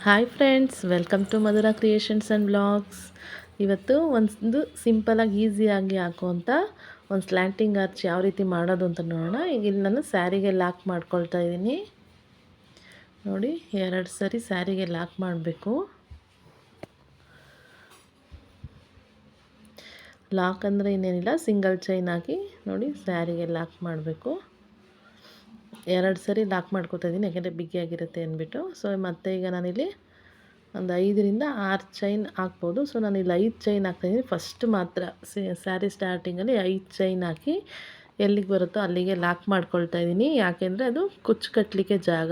Hi friends, welcome to Madhura Creations and Blogs. ಇವತ್ತು ಒಂದು ಸಿಂಪಲಾಗಿ ಈಸಿಯಾಗಿ ಹಾಕುವಂಥ ಒಂದು ಸ್ಲ್ಯಾಂಟಿಂಗ್ ಆರ್ಚ್ ಯಾವ ರೀತಿ ಮಾಡೋದು ಅಂತ ನೋಡೋಣ. ಈಗ ಇಲ್ಲಿ ನಾನು ಸ್ಯಾರಿಗೆ ಲಾಕ್ ಮಾಡ್ಕೊಳ್ತಾ ಇದ್ದೀನಿ. ನೋಡಿ, 2 ಸರಿ ಸ್ಯಾರಿಗೆ ಲಾಕ್ ಮಾಡಬೇಕು. ಲಾಕ್ ಅಂದರೆ ಇನ್ನೇನಿಲ್ಲ, ಸಿಂಗಲ್ ಚೈನ್ ಹಾಕಿ ನೋಡಿ ಸ್ಯಾರಿಗೆ ಲಾಕ್ ಮಾಡಬೇಕು. 2 ಸರಿ ಲಾಕ್ ಮಾಡ್ಕೊತಾ ಇದ್ದೀನಿ, ಯಾಕೆಂದರೆ ಬಿಗಿಯಾಗಿರುತ್ತೆ ಅಂದ್ಬಿಟ್ಟು. ಸೊ ಮತ್ತೆ ಈಗ ನಾನಿಲ್ಲಿ ಒಂದು 5ರಿಂದ 6 ಚೈನ್ ಹಾಕ್ಬೋದು. ಸೊ ನಾನಿಲ್ಲಿ 5 ಚೈನ್ ಹಾಕ್ತಾಯಿದ್ದೀನಿ. ಫಸ್ಟ್ ಮಾತ್ರ ಸ್ಯಾರಿ ಸ್ಟಾರ್ಟಿಂಗಲ್ಲಿ 5 ಚೈನ್ ಹಾಕಿ ಎಲ್ಲಿಗೆ ಬರುತ್ತೋ ಅಲ್ಲಿಗೆ ಲಾಕ್ ಮಾಡ್ಕೊಳ್ತಾ ಇದ್ದೀನಿ. ಯಾಕೆಂದರೆ ಅದು ಕುಚ್ಚು ಕಟ್ಟಲಿಕ್ಕೆ ಜಾಗ.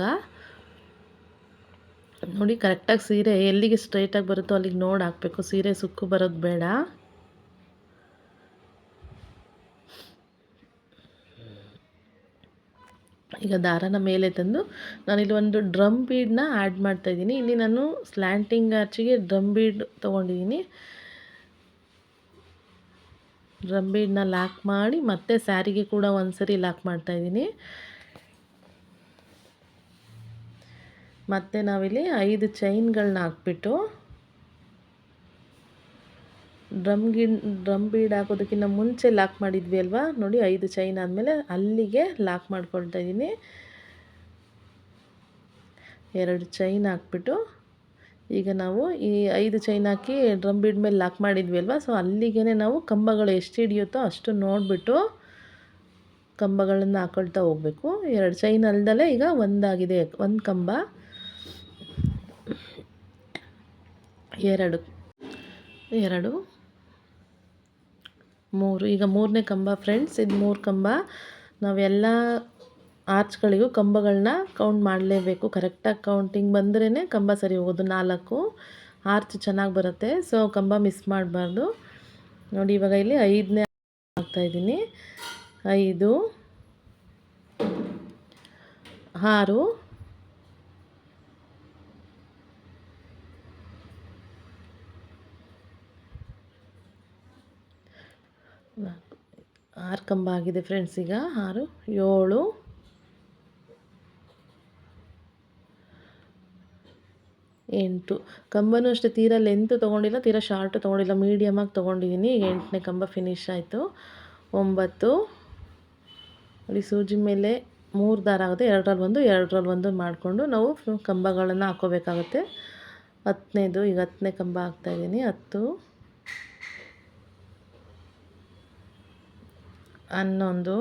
ನೋಡಿ, ಕರೆಕ್ಟಾಗಿ ಸೀರೆ ಎಲ್ಲಿಗೆ ಸ್ಟ್ರೈಟಾಗಿ ಬರುತ್ತೋ ಅಲ್ಲಿಗೆ ನೋಡಿ ಹಾಕಬೇಕು. ಸೀರೆ ಸುಕ್ಕು ಬರೋದು ಬೇಡ. ಈಗ ದಾರನ ಮೇಲೆ ತಂದು ನಾನಿಲ್ಲಿ ಒಂದು ಡ್ರಮ್ ಬೀಡನ್ನ ಆ್ಯಡ್ ಮಾಡ್ತಾಯಿದ್ದೀನಿ. ಇಲ್ಲಿ ನಾನು ಸ್ಲ್ಯಾಂಟಿಂಗ್ ಆರ್ಚಿಗೆ ಡ್ರಮ್ ಬೀಡ್ ತೊಗೊಂಡಿದ್ದೀನಿ. ಡ್ರಮ್ ಬೀಡನ್ನ ಲಾಕ್ ಮಾಡಿ ಮತ್ತೆ ಸ್ಯಾರಿಗೆ ಕೂಡ ಒಂದು ಸರಿ ಲಾಕ್ ಮಾಡ್ತಾಯಿದ್ದೀನಿ. ಮತ್ತು ನಾವಿಲ್ಲಿ 5 ಚೈನ್ಗಳನ್ನ ಹಾಕ್ಬಿಟ್ಟು ಡ್ರಮ್ ಬೀಡ್ ಹಾಕೋದಕ್ಕಿಂತ ಮುಂಚೆ ಲಾಕ್ ಮಾಡಿದ್ವಿ ಅಲ್ವಾ, ನೋಡಿ 5 ಚೈನ್ ಆದಮೇಲೆ ಅಲ್ಲಿಗೆ ಲಾಕ್ ಮಾಡ್ಕೊಳ್ತಾ ಇದ್ದೀನಿ. 2 ಚೈನ್ ಹಾಕ್ಬಿಟ್ಟು ಈಗ ನಾವು ಈ 5 ಚೈನ್ ಹಾಕಿ ಡ್ರಮ್ ಬೀಡ್ ಮೇಲೆ ಲಾಕ್ ಮಾಡಿದ್ವಿ ಅಲ್ವಾ, ಸೊ ಅಲ್ಲಿಗೆ ನಾವು ಕಂಬಗಳು ಎಷ್ಟು ಹಿಡಿಯುತ್ತೋ ಅಷ್ಟು ನೋಡಿಬಿಟ್ಟು ಕಂಬಗಳನ್ನು ಹಾಕೊಳ್ತಾ ಹೋಗಬೇಕು. 2 ಚೈನ್ ಅಲ್ದಲೇ ಈಗ ಒಂದಾಗಿದೆ, ಒಂದು ಕಂಬ, 2 3, ಈಗ 3ನೇ ಕಂಬ ಫ್ರೆಂಡ್ಸ್. ಇದು 3 ಕಂಬ. ನಾವೆಲ್ಲ ಆರ್ಚ್ಗಳಿಗೂ ಕಂಬಗಳನ್ನ ಕೌಂಟ್ ಮಾಡಲೇಬೇಕು. ಕರೆಕ್ಟಾಗಿ ಕೌಂಟಿಂಗ್ ಬಂದ್ರೇ ಕಂಬ ಸರಿ ಹೋಗೋದು. 4 ಆರ್ಚ್ ಚೆನ್ನಾಗಿ ಬರುತ್ತೆ. ಸೊ ಕಂಬ ಮಿಸ್ ಮಾಡಬಾರ್ದು. ನೋಡಿ, ಇವಾಗ ಇಲ್ಲಿ 5ನೇ ಹಾಕ್ತಾಯಿದ್ದೀನಿ. 5, 6, 6 ಕಂಬ ಆಗಿದೆ ಫ್ರೆಂಡ್ಸ್. ಈಗ 6, 7, 8 ಕಂಬನೂ ಅಷ್ಟೇ ತೀರಾ ಲೆಂತ್ ತೊಗೊಂಡಿಲ್ಲ, ತೀರಾ ಶಾರ್ಟು ತೊಗೊಂಡಿಲ್ಲ, ಮೀಡಿಯಮಾಗಿ ತೊಗೊಂಡಿದ್ದೀನಿ. ಈಗ 8ನೇ ಕಂಬ ಫಿನಿಶ್ ಆಯಿತು. 9 ನೋಡಿ, ಸೂಜಿ ಮೇಲೆ 3 ದಾರ ಆಗುತ್ತೆ, 2ರಲ್ಲಿ 1 ಮಾಡಿಕೊಂಡು ನಾವು ಕಂಬಗಳನ್ನು ಹಾಕೋಬೇಕಾಗುತ್ತೆ. 10ನೇದು, ಈಗ 10ನೇ ಕಂಬ ಹಾಕ್ತಾಯಿದ್ದೀನಿ. 10, 11,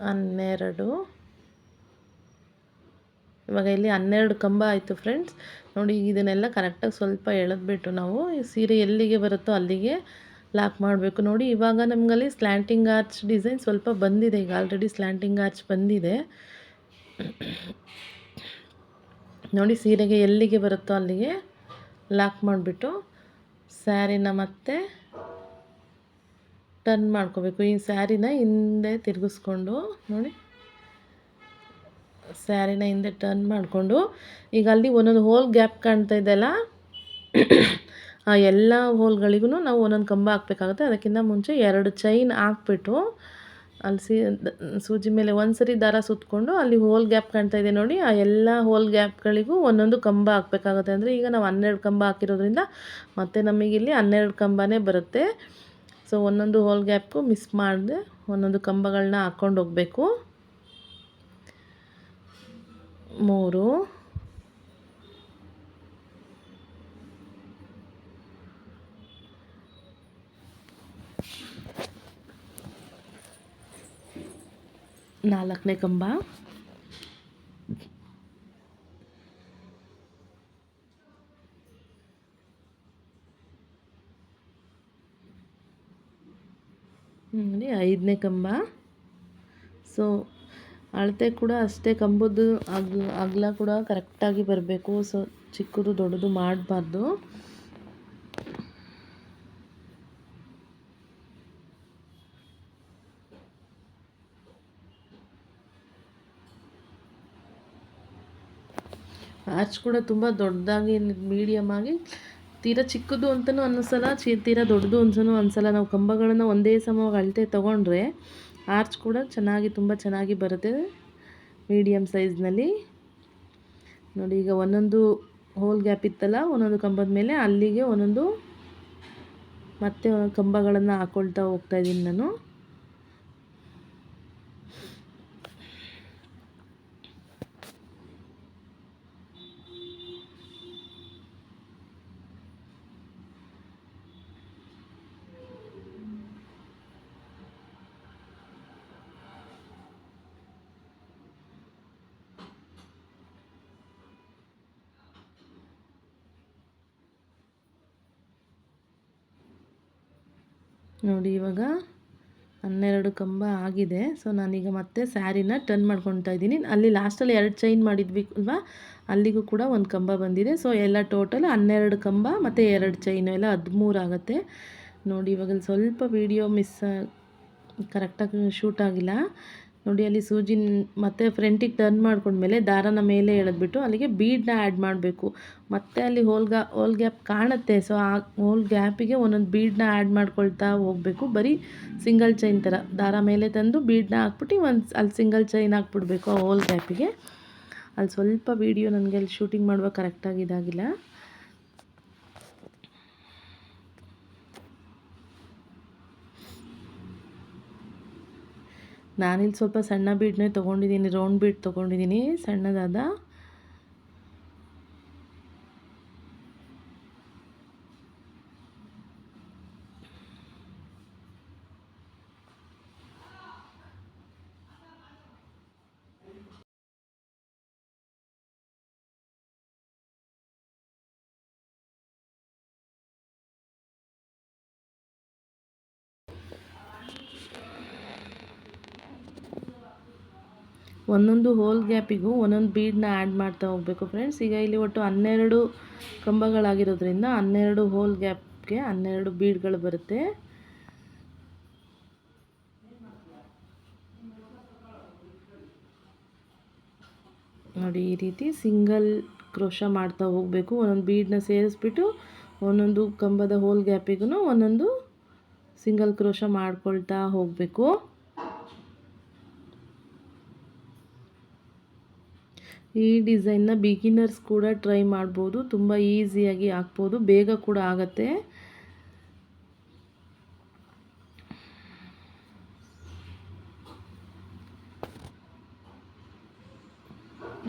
12, ಇವಾಗ ಇಲ್ಲಿ 12 ಕಂಬ ಆಯಿತು ಫ್ರೆಂಡ್ಸ್. ನೋಡಿ, ಇದನ್ನೆಲ್ಲ ಕರೆಕ್ಟಾಗಿ ಸ್ವಲ್ಪ ಎಳೆದ್ಬಿಟ್ಟು ನಾವು ಈ ಸೀರೆ ಎಲ್ಲಿಗೆ ಬರುತ್ತೋ ಅಲ್ಲಿಗೆ ಲಾಕ್ ಮಾಡಬೇಕು. ನೋಡಿ, ಇವಾಗ ನಮಗಲ್ಲಿ ಸ್ಲ್ಯಾಂಟಿಂಗ್ ಆರ್ಚ್ ಡಿಸೈನ್ ಸ್ವಲ್ಪ ಬಂದಿದೆ. ಈಗ ಆಲ್ರೆಡಿ ಸ್ಲ್ಯಾಂಟಿಂಗ್ ಆರ್ಚ್ ಬಂದಿದೆ. ನೋಡಿ, ಸೀರೆಗೆ ಎಲ್ಲಿಗೆ ಬರುತ್ತೋ ಅಲ್ಲಿಗೆ ಲಾಕ್ ಮಾಡಿಬಿಟ್ಟು ಸ್ಯಾರಿನ ಮತ್ತೆ ಟರ್ನ್ ಮಾಡ್ಕೋಬೇಕು. ಈ ಸ್ಯಾರಿನ ಹಿಂದೆ ತಿರುಗಿಸ್ಕೊಂಡು ನೋಡಿ, ಸ್ಯಾರಿನ ಹಿಂದೆ ಟರ್ನ್ ಮಾಡಿಕೊಂಡು ಈಗ ಅಲ್ಲಿ ಒಂದೊಂದು ಹೋಲ್ ಗ್ಯಾಪ್ ಕಾಣ್ತಾ ಇದೆಯಲ್ಲ, ಆ ಎಲ್ಲ ಹೋಲ್ಗಳಿಗೂ ನಾವು ಒಂದೊಂದು ಕಂಬ ಹಾಕಬೇಕಾಗುತ್ತೆ. ಅದಕ್ಕಿಂತ ಮುಂಚೆ 2 ಚೈನ್ ಹಾಕ್ಬಿಟ್ಟು ಅಲ್ಲಿ ಸೂಜಿ ಮೇಲೆ ಒಂದು ಸರಿ ದಾರ ಸುತ್ತಕೊಂಡು ಅಲ್ಲಿ ಹೋಲ್ ಗ್ಯಾಪ್ ಕಾಣ್ತಾ ಇದೆ ನೋಡಿ, ಆ ಎಲ್ಲ ಹೋಲ್ ಗ್ಯಾಪ್ಗಳಿಗೂ ಒಂದೊಂದು ಕಂಬ ಹಾಕಬೇಕಾಗುತ್ತೆ. ಅಂದರೆ ಈಗ ನಾವು 12 ಕಂಬ ಹಾಕಿರೋದ್ರಿಂದ ಮತ್ತೆ ನಮಗಿಲ್ಲಿ 12 ಕಂಬನೇ ಬರುತ್ತೆ. ಸೊ ಒಂದೊಂದು ಹೋಲ್ ಗ್ಯಾಪ್ಗೂ ಮಿಸ್ ಮಾಡದೆ ಒಂದೊಂದು ಕಂಬಗಳನ್ನ ಹಾಕ್ಕೊಂಡು ಹೋಗಬೇಕು. 3, 4ನೇ ಕಂಬ, 5ನೇ ಕಂಬ. ಸೊ ಅಳತೆ ಕೂಡ ಅಷ್ಟೇ, ಕಂಬದ್ದು ಅಗಲ ಕೂಡ ಕರೆಕ್ಟಾಗಿ ಬರಬೇಕು. ಸೊ ಚಿಕ್ಕದು ದೊಡ್ಡದು ಮಾಡಬಾರ್ದು. ಆರ್ಚ್ ಕೂಡ ತುಂಬ ದೊಡ್ಡದಾಗಿ, ಮೀಡಿಯಮ್ ಆಗಿ, ತೀರಾ ಚಿಕ್ಕದು ಅಂತಲೂ ಅನ್ನಿಸಲ್ಲ, ತೀರಾ ದೊಡ್ಡದು ಅಂತಲೂ ಅನಿಸಲ್ಲ. ನಾವು ಕಂಬಗಳನ್ನು ಒಂದೇ ಸಮವಾಗಿ ಅಳತೆ ತೊಗೊಂಡ್ರೆ ಆರ್ಚ್ ಕೂಡ ತುಂಬ ಚೆನ್ನಾಗಿ ಬರುತ್ತೆ ಮೀಡಿಯಮ್ ಸೈಜ್ನಲ್ಲಿ. ನೋಡಿ ಈಗ ಒಂದೊಂದು ಹೋಲ್ ಗ್ಯಾಪ್ ಇತ್ತಲ್ಲ ಒಂದೊಂದು ಕಂಬದ ಮೇಲೆ ಅಲ್ಲಿಗೆ ಒಂದೊಂದು ಮತ್ತೆ ಕಂಬಗಳನ್ನು ಹಾಕ್ಕೊಳ್ತಾ ಹೋಗ್ತಾಯಿದ್ದೀನಿ ನಾನು. ನೋಡಿ ಇವಾಗ 12 ಕಂಬ ಆಗಿದೆ. ಸೊ ನಾನೀಗ ಮತ್ತೆ ಸ್ಯಾರಿನ ಟರ್ನ್ ಮಾಡ್ಕೊತಾ ಇದ್ದೀನಿ. ಅಲ್ಲಿ ಲಾಸ್ಟಲ್ಲಿ 2 ಚೈನ್ ಮಾಡಿದ್ವಿ ಅಲ್ವಾ, ಅಲ್ಲಿಗೂ ಕೂಡ ಒಂದು ಕಂಬ ಬಂದಿದೆ. ಸೊ ಎಲ್ಲ ಟೋಟಲ್ 12 ಕಂಬ ಮತ್ತು 2 ಚೈನು ಎಲ್ಲ 13 ಆಗುತ್ತೆ. ನೋಡಿ ಇವಾಗ ಸ್ವಲ್ಪ ವೀಡಿಯೋ ಕರೆಕ್ಟಾಗಿ ಶೂಟ್ ಆಗಿಲ್ಲ. ನೋಡಿ ಅಲ್ಲಿ ಸೂಜಿ ಮತ್ತು ಫ್ರಂಟಿಗೆ ಟರ್ನ್ ಮಾಡ್ಕೊಂಡ್ಮೇಲೆ ದಾರನ ಮೇಲೆ ಎಳೆದ್ಬಿಟ್ಟು ಅಲ್ಲಿಗೆ ಬೀಡನ್ನ ಆ್ಯಡ್ ಮಾಡಬೇಕು. ಮತ್ತು ಅಲ್ಲಿ ಹೋಲ್ ಗ್ಯಾಪ್ ಕಾಣುತ್ತೆ. ಸೊ ಆ ಹೋಲ್ ಗ್ಯಾಪಿಗೆ ಒಂದೊಂದು ಬೀಡನ್ನ ಆ್ಯಡ್ ಮಾಡ್ಕೊಳ್ತಾ ಹೋಗಬೇಕು. ಬರೀ ಸಿಂಗಲ್ ಚೈನ್ ಥರ ದಾರ ಮೇಲೆ ತಂದು ಬೀಡನ್ನ ಹಾಕ್ಬಿಟ್ಟು ಅಲ್ಲಿ ಸಿಂಗಲ್ ಚೈನ್ ಹಾಕ್ಬಿಡ್ಬೇಕು ಆ ಹೋಲ್ ಗ್ಯಾಪಿಗೆ. ಅಲ್ಲಿ ಸ್ವಲ್ಪ ವೀಡಿಯೋ ನನಗೆ ಅಲ್ಲಿ ಶೂಟಿಂಗ್ ಮಾಡುವಾಗ ಕರೆಕ್ಟಾಗಿ ಇದಾಗಿಲ್ಲ. ನಾನಿಲ್ಲಿ ಸ್ವಲ್ಪ ಸಣ್ಣ ಬೀಡನ್ನೇ ತೊಗೊಂಡಿದ್ದೀನಿ, ರೌಂಡ್ ಬೀಡ್ ತೊಗೊಂಡಿದ್ದೀನಿ ಸಣ್ಣದಾದ. ಒಂದೊಂದು ಹೋಲ್ ಗ್ಯಾಪಿಗೂ ಒಂದೊಂದು ಬೀಡನ್ನ ಆ್ಯಡ್ ಮಾಡ್ತಾ ಹೋಗಬೇಕು ಫ್ರೆಂಡ್ಸ್. ಈಗ ಇಲ್ಲಿ ಒಟ್ಟು 12 ಕಂಬಗಳಾಗಿರೋದ್ರಿಂದ 12 ಹೋಲ್ ಗ್ಯಾಪ್ಗೆ 12 ಬೀಡ್ಗಳು ಬರುತ್ತೆ. ನೋಡಿ ಈ ರೀತಿ ಸಿಂಗಲ್ ಕ್ರೋಶ ಮಾಡ್ತಾ ಹೋಗಬೇಕು. ಒಂದೊಂದು ಬೀಡನ್ನ ಸೇರಿಸ್ಬಿಟ್ಟು ಒಂದೊಂದು ಕಂಬದ ಹೋಲ್ ಗ್ಯಾಪಿಗೂ ಒಂದೊಂದು ಸಿಂಗಲ್ ಕ್ರೋಶ ಮಾಡ್ಕೊಳ್ತಾ ಹೋಗಬೇಕು. ಈ ಡಿಸೈನ್ನ ಬಿಗಿನರ್ಸ್ ಕೂಡ ಟ್ರೈ ಮಾಡ್ಬೋದು, ತುಂಬ ಈಸಿಯಾಗಿ ಹಾಕ್ಬೋದು, ಬೇಗ ಕೂಡ ಆಗುತ್ತೆ.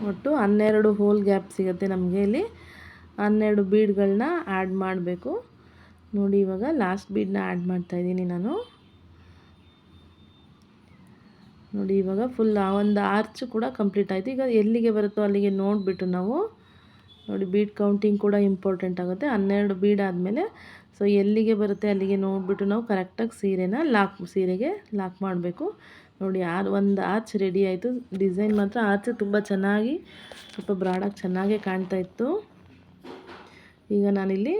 ಒಟ್ಟು 12 ಹೋಲ್ ಗ್ಯಾಪ್ ಸಿಗುತ್ತೆ ನಮಗೆ. ಇಲ್ಲಿ 12 ಬೀಡ್ಗಳನ್ನ ಆ್ಯಡ್ ಮಾಡಬೇಕು. ನೋಡಿ ಇವಾಗ ಲಾಸ್ಟ್ ಬೀಡನ್ನ ಆ್ಯಡ್ ಮಾಡ್ತಾಯಿದ್ದೀನಿ ನಾನು. ನೋಡಿ ಇವಾಗ ಫುಲ್ ಆ ಒಂದು ಆರ್ಚ್ ಕೂಡ ಕಂಪ್ಲೀಟ್ ಆಯಿತು. ಈಗ ಎಲ್ಲಿಗೆ ಬರುತ್ತೋ ಅಲ್ಲಿಗೆ ನೋಡಿಬಿಟ್ಟು ನಾವು ನೋಡಿ ಬೀಡ್ ಕೌಂಟಿಂಗ್ ಕೂಡ ಇಂಪಾರ್ಟೆಂಟ್ ಆಗುತ್ತೆ. 12 ಬೀಡ್ ಆದಮೇಲೆ ಸೊ ಎಲ್ಲಿಗೆ ಬರುತ್ತೆ ಅಲ್ಲಿಗೆ ನೋಡಿಬಿಟ್ಟು ನಾವು ಕರೆಕ್ಟಾಗಿ ಸೀರೆಗೆ ಲಾಕ್ ಮಾಡಬೇಕು. ನೋಡಿ ಒಂದು ಆರ್ಚ್ ರೆಡಿ ಆಯಿತು. ಡಿಸೈನ್ ಮಾತ್ರ ಆರ್ಚ್ ತುಂಬ ಚೆನ್ನಾಗಿ ಸ್ವಲ್ಪ ಬ್ರಾಡಾಗಿ ಚೆನ್ನಾಗೇ ಕಾಣ್ತಾ ಇತ್ತು. ಈಗ ನಾನಿಲ್ಲಿ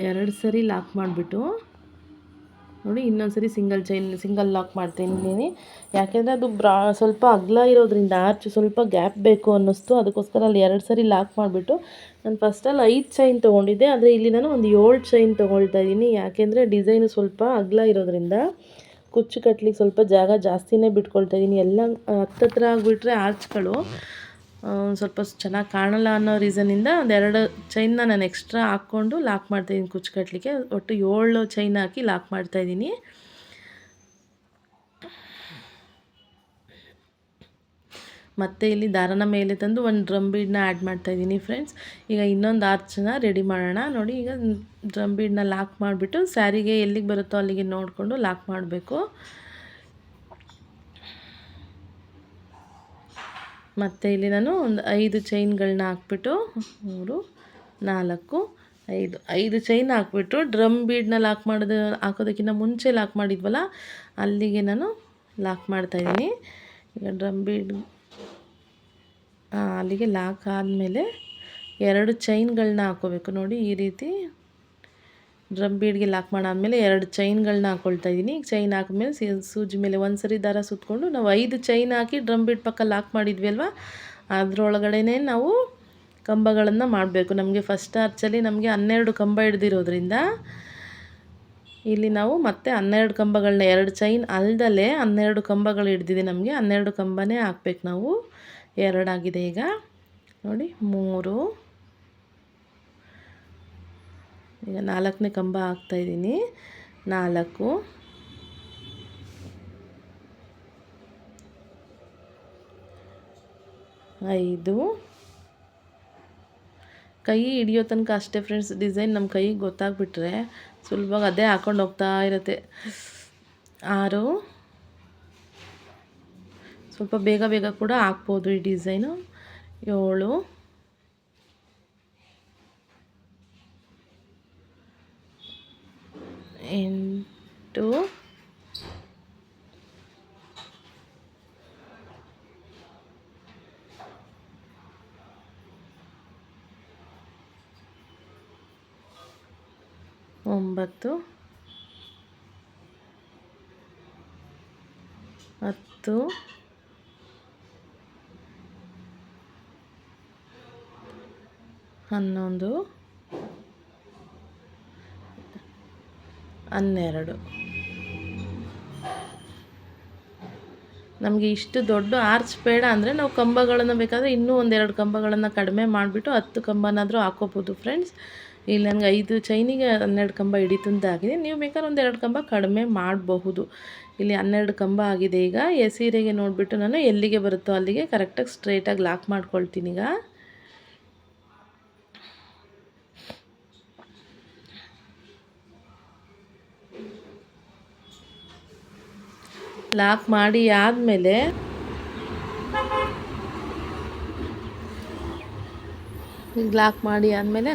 2 ಸರಿ ಲಾಕ್ ಮಾಡಿಬಿಟ್ಟು ನೋಡಿ ಇನ್ನೊಂದು ಸರಿ ಸಿಂಗಲ್ ಲಾಕ್ ಮಾಡ್ತೀನಿ. ಯಾಕೆಂದರೆ ಅದು ಸ್ವಲ್ಪ ಅಗಲ ಇರೋದ್ರಿಂದ ಆರ್ಚ್ ಸ್ವಲ್ಪ ಗ್ಯಾಪ್ ಬೇಕು ಅನ್ನಿಸ್ತು. ಅದಕ್ಕೋಸ್ಕರ ಅಲ್ಲಿ 2 ಸರಿ ಲಾಕ್ ಮಾಡಿಬಿಟ್ಟು ನಾನು ಫಸ್ಟಲ್ಲಿ 5 ಚೈನ್ ತೊಗೊಂಡಿದ್ದೆ. ಆದರೆ ಇಲ್ಲಿ ನಾನು ಒಂದು 7 ಚೈನ್ ತೊಗೊಳ್ತಾ ಇದ್ದೀನಿ. ಯಾಕೆಂದರೆ ಡಿಸೈನು ಸ್ವಲ್ಪ ಅಗಲ ಇರೋದ್ರಿಂದ ಕುಚ್ಚು ಕಟ್ಲಿಕ್ಕೆ ಸ್ವಲ್ಪ ಜಾಗ ಜಾಸ್ತಿನೇ ಬಿಟ್ಕೊಳ್ತಾ ಇದ್ದೀನಿ. ಎಲ್ಲ ಹತ್ತತ್ರ ಆಗಿಬಿಟ್ರೆ ಆರ್ಚ್ಗಳು ಸ್ವಲ್ಪ ಚೆನ್ನಾಗಿ ಕಾಣಲ್ಲ ಅನ್ನೋ ರೀಸನ್ನಿಂದ 2 ಚೈನ್ನ ನಾನು ಎಕ್ಸ್ಟ್ರಾ ಹಾಕ್ಕೊಂಡು ಲಾಕ್ ಮಾಡ್ತಾಯಿದ್ದೀನಿ ಕುಚ್ಚು ಕಟ್ಟಲಿಕ್ಕೆ. ಒಟ್ಟು 7 ಚೈನ್ ಹಾಕಿ ಲಾಕ್ ಮಾಡ್ತಾಯಿದ್ದೀನಿ. ಮತ್ತು ಇಲ್ಲಿ ದಾರನ ಮೇಲೆ ತಂದು ಒಂದು ಡ್ರಮ್ ಬೀಡನ್ನ ಆ್ಯಡ್ ಮಾಡ್ತಾಯಿದ್ದೀನಿ ಫ್ರೆಂಡ್ಸ್. ಈಗ ಇನ್ನೊಂದು ಆರ್ಚನ್ನ ರೆಡಿ ಮಾಡೋಣ. ನೋಡಿ ಈಗ ಡ್ರಮ್ ಬೀಡನ್ನ ಲಾಕ್ ಮಾಡಿಬಿಟ್ಟು ಸ್ಯಾರಿಗೆ ಎಲ್ಲಿಗೆ ಬರುತ್ತೋ ಅಲ್ಲಿಗೆ ನೋಡಿಕೊಂಡು ಲಾಕ್ ಮಾಡಬೇಕು. ಮತ್ತು ಇಲ್ಲಿ ನಾನು ಒಂದು 5 ಚೈನ್ಗಳನ್ನ ಹಾಕ್ಬಿಟ್ಟು 3 4 5 ಚೈನ್ ಹಾಕ್ಬಿಟ್ಟು ಡ್ರಮ್ ಬೀಡನ್ನ ಹಾಕೋದಕ್ಕಿಂತ ಮುಂಚೆ ಲಾಕ್ ಮಾಡಿದ್ವಲ್ಲ ಅಲ್ಲಿಗೆ ನಾನು ಲಾಕ್ ಮಾಡ್ತಾಯಿದ್ದೀನಿ. ಈಗ ಡ್ರಮ್ ಬೀಡ್ ಅಲ್ಲಿಗೆ ಲಾಕ್ ಆದಮೇಲೆ 2 ಚೈನ್ಗಳನ್ನ ಹಾಕ್ಕೋಬೇಕು. ನೋಡಿ ಈ ರೀತಿ ಡ್ರಮ್ ಬೀಡ್ಗೆ ಲಾಕ್ ಮಾಡಾದಮೇಲೆ 2 ಚೈನ್ಗಳನ್ನ ಹಾಕ್ಕೊಳ್ತಾ ಇದ್ದೀನಿ. ಈಗ ಚೈನ್ ಹಾಕಿದ್ಮೇಲೆ ಸೂಜಿ ಮೇಲೆ ಒಂದು ಸರಿ ದಾರ ಸುತ್ತಕೊಂಡು ನಾವು 5 ಚೈನ್ ಹಾಕಿ ಡ್ರಮ್ ಬೀಡ್ ಪಕ್ಕ ಲಾಕ್ ಮಾಡಿದ್ವಿ ಅಲ್ವಾ, ಅದರೊಳಗಡೆನೇ ನಾವು ಕಂಬಗಳನ್ನು ಮಾಡಬೇಕು. ನಮಗೆ ಫಸ್ಟ್ ಆರ್ಚಲ್ಲಿ ನಮಗೆ 12 ಕಂಬ ಹಿಡ್ದಿರೋದ್ರಿಂದ ಇಲ್ಲಿ ನಾವು ಮತ್ತೆ 12 ಕಂಬಗಳನ್ನ 2 ಚೈನ್ ಅಲ್ದಲೇ 12 ಕಂಬಗಳು ಹಿಡ್ದಿದೆ ನಮಗೆ. 12 ಕಂಬನೇ ಹಾಕ್ಬೇಕು ನಾವು. 2 ಆಗಿದೆ ಈಗ ನೋಡಿ. 3 ಈಗ 4ನೇ ಕಂಬ ಹಾಕ್ತಾಯಿದ್ದೀನಿ. 4 5 ಕೈ ಹಿಡಿಯೋ ತನಕ ಅಷ್ಟೇ ಫ್ರೆಂಡ್ಸ್. ಡಿಸೈನ್ ನಮ್ಮ ಕೈಗೆ ಗೊತ್ತಾಗ್ಬಿಟ್ರೆ ಸುಲಭವಾಗಿ ಅದೇ ಹಾಕ್ಕೊಂಡು ಹೋಗ್ತಾ ಇರುತ್ತೆ. 6 ಸ್ವಲ್ಪ ಬೇಗ ಬೇಗ ಕೂಡ ಹಾಕ್ಬೋದು ಈ ಡಿಸೈನು. 7 8 9 10 11 12. ನಮಗೆ ಇಷ್ಟು ದೊಡ್ಡ ಆರ್ಚ್ ಬೇಡ ಅಂದರೆ ನಾವು ಕಂಬಗಳನ್ನು ಬೇಕಾದರೆ ಇನ್ನೂ 1-2 ಕಂಬಗಳನ್ನು ಕಡಿಮೆ ಮಾಡಿಬಿಟ್ಟು 10 ಕಂಬನಾದರೂ ಹಾಕೋಬೋದು ಫ್ರೆಂಡ್ಸ್. ಇಲ್ಲಿ ನನಗೆ 5 ಚೈನಿಗೆ 12 ಕಂಬ ಹಿಡಿತಂತಾಗಿದೆ. ನೀವು ಬೇಕಾದ್ರೆ 1-2 ಕಂಬ ಕಡಿಮೆ ಮಾಡಬಹುದು. ಇಲ್ಲಿ 12 ಕಂಬ ಆಗಿದೆ. ಈಗ ಸೀರೆಗೆ ನೋಡಿಬಿಟ್ಟು ನಾನು ಎಲ್ಲಿಗೆ ಬರುತ್ತೋ ಅಲ್ಲಿಗೆ ಕರೆಕ್ಟಾಗಿ ಸ್ಟ್ರೈಟಾಗಿ ಲಾಕ್ ಮಾಡ್ಕೊಳ್ತೀನಿ. ಈಗ ಲಾಕ್ ಮಾಡಿ ಆದಮೇಲೆ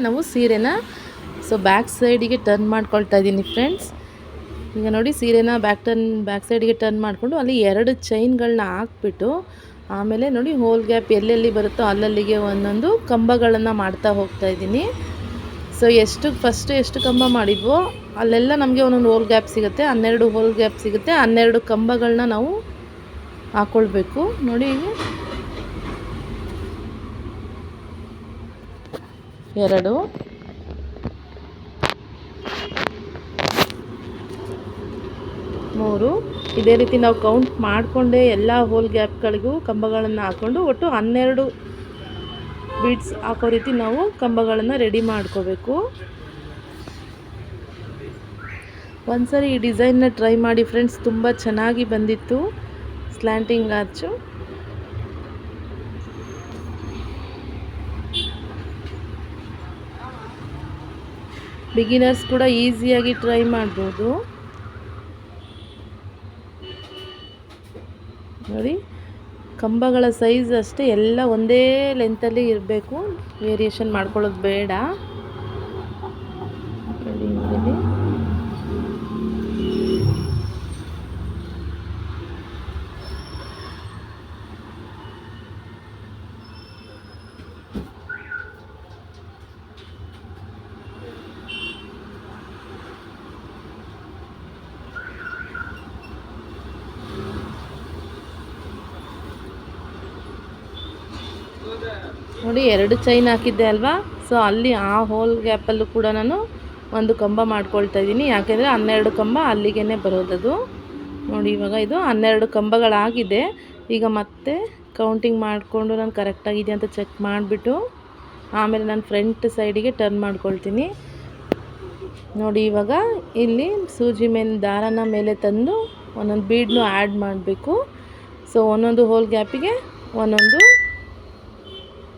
ನಾವು ಸೀರೆನ ಬ್ಯಾಕ್ ಸೈಡಿಗೆ ಟರ್ನ್ ಮಾಡ್ಕೊಳ್ತಾ ಇದ್ದೀನಿ ಫ್ರೆಂಡ್ಸ್. ಈಗ ನೋಡಿ ಸೀರೆನ ಬ್ಯಾಕ್ ಸೈಡಿಗೆ ಟರ್ನ್ ಮಾಡಿಕೊಂಡು ಅಲ್ಲಿ 2 ಚೈನ್ಗಳನ್ನ ಹಾಕ್ಬಿಟ್ಟು ಆಮೇಲೆ ನೋಡಿ ಹೋಲ್ ಗ್ಯಾಪ್ ಎಲ್ಲೆಲ್ಲಿ ಬರುತ್ತೋ ಅಲ್ಲಲ್ಲಿಗೆ ಒಂದೊಂದು ಕಂಬಗಳನ್ನು ಮಾಡ್ತಾ ಹೋಗ್ತಾ ಇದ್ದೀನಿ. ಫಸ್ಟು ಎಷ್ಟು ಕಂಬ ಮಾಡಿದ್ವೋ ಅಲ್ಲೆಲ್ಲ ನಮಗೆ ಒಂದೊಂದು ಹೋಲ್ ಗ್ಯಾಪ್ ಸಿಗುತ್ತೆ. 12 ಹೋಲ್ ಗ್ಯಾಪ್ ಸಿಗುತ್ತೆ. 12 ಕಂಬಗಳನ್ನ ನಾವು ಹಾಕ್ಕೊಳ್ಬೇಕು. ನೋಡಿ ಈಗ 2 3 ಇದೇ ರೀತಿ ನಾವು ಕೌಂಟ್ ಮಾಡಿಕೊಂಡೇ ಎಲ್ಲ ಹೋಲ್ ಗ್ಯಾಪ್ಗಳಿಗೂ ಕಂಬಗಳನ್ನು ಹಾಕ್ಕೊಂಡು ಒಟ್ಟು 12 ಬೀಡ್ಸ್ ಹಾಕೋ ರೀತಿ ನಾವು ಕಂಬಗಳನ್ನು ರೆಡಿ ಮಾಡ್ಕೋಬೇಕು. ಒಂದ್ಸರಿ ಈ ಡಿಸೈನ್ನ ಟ್ರೈ ಮಾಡಿ ಫ್ರೆಂಡ್ಸ್, ತುಂಬ ಚೆನ್ನಾಗಿ ಬಂದಿತ್ತು ಸ್ಲ್ಯಾಂಟಿಂಗ್ ಆರ್ಚು. ಬಿಗಿನರ್ಸ್ ಕೂಡ ಈಸಿಯಾಗಿ ಟ್ರೈ ಮಾಡ್ಬೋದು. ನೋಡಿ ಕಂಬಗಳ ಸೈಜ್ ಅಷ್ಟೇ ಎಲ್ಲ ಒಂದೇ ಲೆಂತಲ್ಲಿ ಇರಬೇಕು, ವೇರಿಯೇಷನ್ ಮಾಡ್ಕೊಳ್ಳೋದು ಬೇಡ. ನೋಡಿ 2 ಚೈನ್ ಹಾಕಿದ್ದೆ ಅಲ್ವಾ, ಅಲ್ಲಿ ಆ ಹೋಲ್ ಗ್ಯಾಪಲ್ಲೂ ಕೂಡ ನಾನು ಒಂದು ಕಂಬ ಮಾಡ್ಕೊಳ್ತಾ ಇದ್ದೀನಿ. ಯಾಕೆಂದರೆ 12 ಕಂಬ ಅಲ್ಲಿಗೆ ಬರೋದದು. ನೋಡಿ ಇವಾಗ ಇದು 12 ಕಂಬಗಳಾಗಿದೆ. ಈಗ ಮತ್ತೆ ಕೌಂಟಿಂಗ್ ಮಾಡಿಕೊಂಡು ನಾನು ಕರೆಕ್ಟಾಗಿದೆ ಅಂತ ಚೆಕ್ ಮಾಡಿಬಿಟ್ಟು ಆಮೇಲೆ ನಾನು ಫ್ರಂಟ್ ಸೈಡಿಗೆ ಟರ್ನ್ ಮಾಡ್ಕೊಳ್ತೀನಿ. ನೋಡಿ ಇವಾಗ ಇಲ್ಲಿ ಸೂಜಿ ದಾರನ ಮೇಲೆ ತಂದು ಒಂದೊಂದು ಬೀಡ್ನು ಆ್ಯಡ್ ಮಾಡಬೇಕು. ಒಂದೊಂದು ಹೋಲ್ ಗ್ಯಾಪಿಗೆ ಒಂದೊಂದು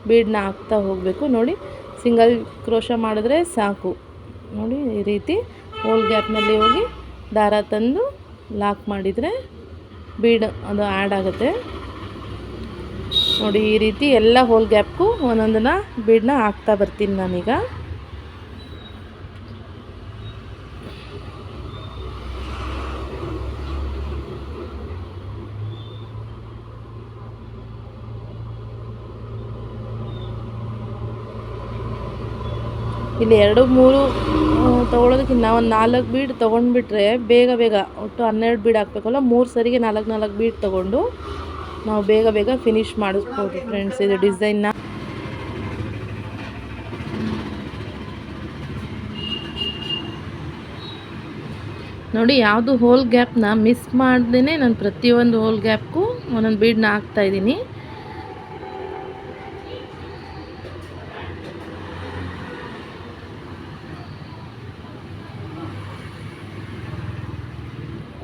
ಬೀಡನ್ನ ಹಾಕ್ತಾ ಹೋಗಬೇಕು. ನೋಡಿ ಸಿಂಗಲ್ ಕ್ರೋಶ ಮಾಡಿದ್ರೆ ಸಾಕು. ನೋಡಿ ಈ ರೀತಿ ಹೋಲ್ ಗ್ಯಾಪ್ನಲ್ಲಿ ಹೋಗಿ ದಾರ ತಂದು ಲಾಕ್ ಮಾಡಿದರೆ ಬೀಡ್ ಅದು ಆ್ಯಡ್ ಆಗುತ್ತೆ. ನೋಡಿ ಈ ರೀತಿ ಎಲ್ಲ ಹೋಲ್ ಗ್ಯಾಪ್ಗೂ ಒಂದೊಂದನ್ನ ಬೀಡನ್ನ ಹಾಕ್ತಾ ಬರ್ತೀನಿ ನಾನೀಗ. ಇಲ್ಲಿ 2-3 ತೊಗೊಳೋದಕ್ಕಿಂತ ಒಂದು 4 ಬೀಡ್ ತೊಗೊಂಡ್ಬಿಟ್ರೆ ಬೇಗ ಒಟ್ಟು 12 ಬೀಡ್ ಹಾಕಬೇಕಲ್ಲ, 3 ಸರಿಗೆ 4 ಬೀಡ್ ತೊಗೊಂಡು ನಾವು ಬೇಗ ಫಿನಿಷ್ ಮಾಡಿಸ್ಬೋದು ಫ್ರೆಂಡ್ಸ್ ಇದು ಡಿಸೈನ್ನ. ನೋಡಿ, ಯಾವುದು ಹೋಲ್ ಗ್ಯಾಪ್ನ ಮಿಸ್ ಮಾಡ್ದೇ ನಾನು ಪ್ರತಿಯೊಂದು ಹೋಲ್ ಗ್ಯಾಪ್ಗೂ ಒಂದೊಂದು ಬೀಡನ್ನ ಹಾಕ್ತಾಯಿದ್ದೀನಿ.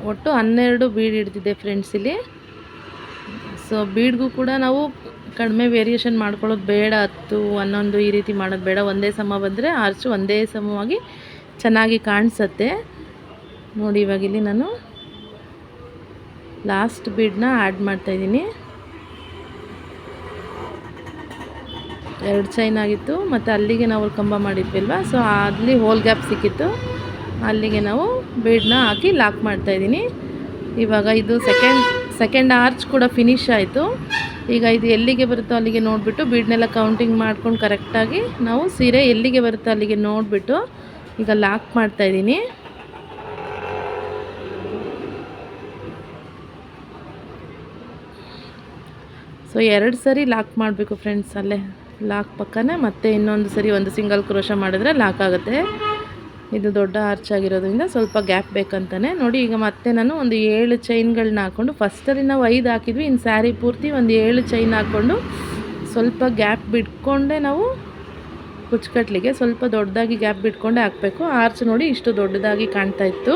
ಒಟ್ಟು 12 ಬೀಡ್ ಹಿಡ್ದಿದೆ ಫ್ರೆಂಡ್ಸ್ ಇಲ್ಲಿ. ಸೊ ಬೀಡ್ಗೂ ಕೂಡ ನಾವು ಕಡಿಮೆ ವೇರಿಯೇಷನ್ ಮಾಡ್ಕೊಳ್ಳೋದು ಬೇಡ, 10, 11 ಈ ರೀತಿ ಮಾಡೋದು ಬೇಡ. ಒಂದೇ ಸಮ ಬಂದರೆ ಆರ್ಚು ಒಂದೇ ಸಮವಾಗಿ ಚೆನ್ನಾಗಿ ಕಾಣಿಸುತ್ತೆ. ನೋಡಿ, ಇವಾಗ ಇಲ್ಲಿ ನಾನು ಲಾಸ್ಟ್ ಬೀಡನ್ನ ಆ್ಯಡ್ ಮಾಡ್ತಾಯಿದ್ದೀನಿ. 2 ಚೈನ್ ಆಗಿತ್ತು ಮತ್ತು ಅಲ್ಲಿಗೆ ನಾವು ಕಂಬ ಮಾಡಿದ್ವಿಲ್ವ, ಸೊ ಅಲ್ಲಿ ಹೋಲ್ ಗ್ಯಾಪ್ ಸಿಕ್ಕಿತ್ತು, ಅಲ್ಲಿಗೆ ನಾವು ಬೀಡನ್ನ ಹಾಕಿ ಲಾಕ್ ಮಾಡ್ತಾಯಿದ್ದೀನಿ. ಇವಾಗ ಇದು ಸೆಕೆಂಡ್ ಆರ್ಚ್ ಕೂಡ ಫಿನಿಶ್ ಆಯಿತು. ಈಗ ಇದು ಎಲ್ಲಿಗೆ ಬರುತ್ತೋ ಅಲ್ಲಿಗೆ ನೋಡಿಬಿಟ್ಟು ಬೀಡ್ನೆಲ್ಲ ಕೌಂಟಿಂಗ್ ಮಾಡ್ಕೊಂಡು ಕರೆಕ್ಟಾಗಿ ನಾವು ಸೀರೆ ಎಲ್ಲಿಗೆ ಬರುತ್ತೋ ಅಲ್ಲಿಗೆ ನೋಡಿಬಿಟ್ಟು ಈಗ ಲಾಕ್ ಮಾಡ್ತಾಯಿದ್ದೀನಿ. ಸೊ 2 ಸರಿ ಲಾಕ್ ಮಾಡಬೇಕು ಫ್ರೆಂಡ್ಸ್. ಅಲ್ಲೇ ಲಾಕ್ ಪಕ್ಕನೇ ಮತ್ತೆ ಇನ್ನೊಂದು ಸರಿ ಒಂದು ಸಿಂಗಲ್ ಕ್ರೋಶ ಮಾಡಿದ್ರೆ ಲಾಕ್ ಆಗುತ್ತೆ. ಇದು ದೊಡ್ಡ ಆರ್ಚ್ ಆಗಿರೋದ್ರಿಂದ ಸ್ವಲ್ಪ ಗ್ಯಾಪ್ ಬೇಕಂತಾನೆ. ನೋಡಿ, ಈಗ ಮತ್ತೆ ನಾನು ಒಂದು 7 ಚೈನ್ಗಳನ್ನ ಹಾಕ್ಕೊಂಡು, ಫಸ್ಟಲ್ಲಿ ನಾವು 5 ಹಾಕಿದ್ವಿ, ಇನ್ನು ಸ್ಯಾರಿ ಪೂರ್ತಿ ಒಂದು 7 ಚೈನ್ ಹಾಕ್ಕೊಂಡು ಸ್ವಲ್ಪ ಗ್ಯಾಪ್ ಬಿಟ್ಕೊಂಡೆ ನಾವು ಕುಚ್ಚುಕಟ್ಲಿಗೆ ಸ್ವಲ್ಪ ದೊಡ್ಡದಾಗಿ ಗ್ಯಾಪ್ ಬಿಟ್ಕೊಂಡೆ ಹಾಕಬೇಕು. ಆರ್ಚ್ ನೋಡಿ ಇಷ್ಟು ದೊಡ್ಡದಾಗಿ ಕಾಣ್ತಾ ಇತ್ತು.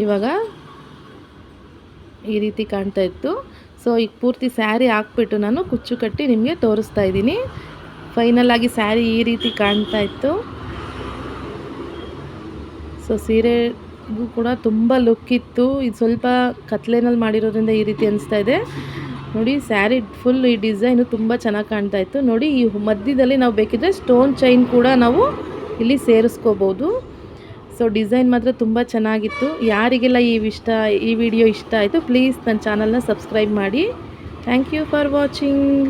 ಇವಾಗ ಈ ರೀತಿ ಕಾಣ್ತಾ ಇತ್ತು. ಸೊ ಈಗ ಪೂರ್ತಿ ಸ್ಯಾರಿ ಹಾಕ್ಬಿಟ್ಟು ನಾನು ಕುಚ್ಚು ಕಟ್ಟಿ ನಿಮಗೆ ತೋರಿಸ್ತಾ ಇದ್ದೀನಿ. ಫೈನಲಾಗಿ ಸ್ಯಾರಿ ಈ ರೀತಿ ಕಾಣ್ತಾ ಇತ್ತು. ಸೊ ಸೀರೆಗೂ ಕೂಡ ತುಂಬ ಲುಕ್ ಇತ್ತು. ಇದು ಸ್ವಲ್ಪ ಕತ್ಲೆನಲ್ಲಿ ಮಾಡಿರೋದ್ರಿಂದ ಈ ರೀತಿ ಅನಿಸ್ತಾ ಇದೆ. ನೋಡಿ, ಸ್ಯಾರಿ ಫುಲ್ ಈ ಡಿಸೈನು ತುಂಬ ಚೆನ್ನಾಗಿ ಕಾಣ್ತಾ ಇತ್ತು. ನೋಡಿ, ಈ ಮಧ್ಯದಲ್ಲಿ ನಾವು ಬೇಕಿದ್ರೆ ಸ್ಟೋನ್ ಚೈನ್ ಕೂಡ ನಾವು ಇಲ್ಲಿ ಸೇರಿಸ್ಕೋಬೋದು. ಸೊ ಡಿಸೈನ್ ಮಾತ್ರ ತುಂಬ ಚೆನ್ನಾಗಿತ್ತು. ಯಾರಿಗೆಲ್ಲ ಈ ವಿಡಿಯೋ ಇಷ್ಟ ಆಯಿತು, ಪ್ಲೀಸ್ ನನ್ನ ಚಾನಲ್ನ ಸಬ್ಸ್ಕ್ರೈಬ್ ಮಾಡಿ. Thank you for watching.